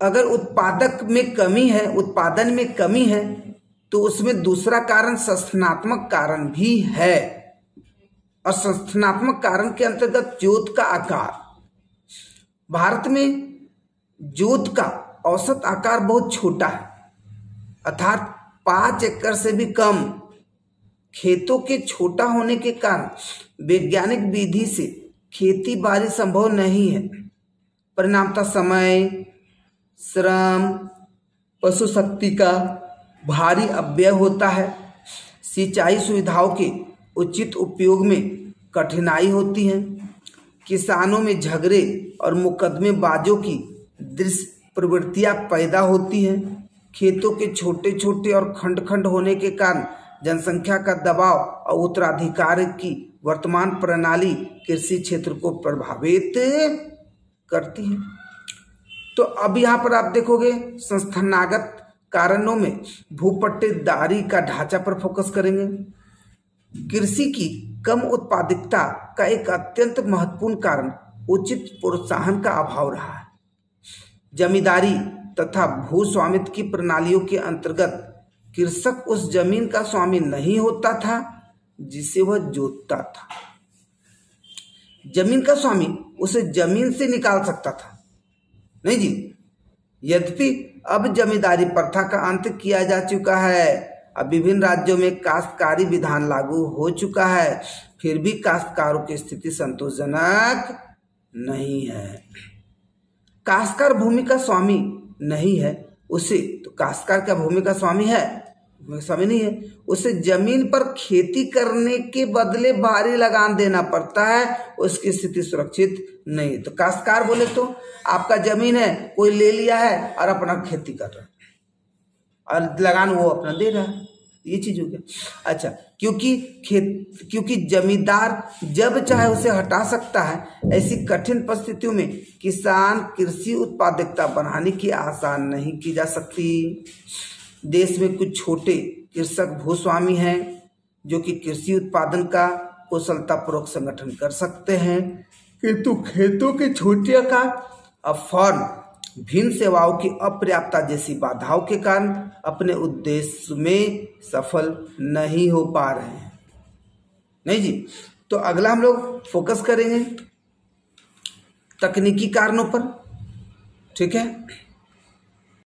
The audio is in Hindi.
अगर उत्पादक में कमी है, उत्पादन में कमी है, तो उसमें दूसरा कारण संस्थानात्मक कारण भी है। और संस्थानात्मक कारण के अंतर्गत जोत का आकार, भारत में जोत का औसत आकार बहुत छोटा है, अर्थात 5 एकड़ से भी कम। खेतों के छोटा होने के कारण वैज्ञानिक विधि से खेती बाड़ी संभव नहीं है। परिणामतः समय, श्रम, पशु शक्ति का भारी अपव्यय होता है। सिंचाई सुविधाओं के उचित उपयोग में कठिनाई होती है। किसानों में झगड़े और मुकदमेबाजों की दृश्य प्रवृत्तियां पैदा होती हैं। खेतों के छोटे छोटे और खंड खंड होने के कारण जनसंख्या का दबाव और उत्तराधिकार की वर्तमान प्रणाली कृषि क्षेत्र को प्रभावित करती है। तो अब यहाँ पर आप देखोगे संस्थानागत कारणों में भूपट्टेदारी का ढांचा पर फोकस करेंगे। कृषि की कम उत्पादकता का एक अत्यंत महत्वपूर्ण कारण उचित प्रोत्साहन का अभाव रहा है। जमींदारी तथा भू स्वामित्व की प्रणालियों के अंतर्गत कृषक उस जमीन का स्वामी नहीं होता था जिसे वह जोतता था। जमीन का स्वामी उसे जमीन से निकाल सकता था, नहीं जी। यद्यपि अब जमींदारी प्रथा का अंत किया जा चुका है, अब विभिन्न राज्यों में काश्तकारी विधान लागू हो चुका है, फिर भी काश्तकारों की स्थिति संतोषजनक नहीं है। काश्तकार भूमि का स्वामी नहीं है, उसे तो काश्तकार क्या भूमि का स्वामी है? स्वामी नहीं है। उसे जमीन पर खेती करने के बदले भारी लगान देना पड़ता है, उसकी स्थिति सुरक्षित नहीं। तो काश्तकार बोले तो आपका जमीन है, कोई ले लिया है और अपना खेती कर रहा है और लगान वो अपना दे रहा है, ये चीज हो गया। अच्छा, क्योंकि जमींदार जब चाहे उसे हटा सकता है, ऐसी कठिन परिस्थितियों में किसान कृषि उत्पादकता बढ़ाने की आशा नहीं की जा सकती। देश में कुछ छोटे कृषक भूस्वामी हैं जो कि कृषि उत्पादन का कुशलतापूर्वक संगठन कर सकते हैं, किंतु खेतों के छोटे आकार और फॉर्म, भिन्न सेवाओं की अपर्याप्तता जैसी बाधाओं के कारण अपने उद्देश्य में सफल नहीं हो पा रहे हैं। नहीं जी। तो अगला हम लोग फोकस करेंगे तकनीकी कारणों पर, ठीक है।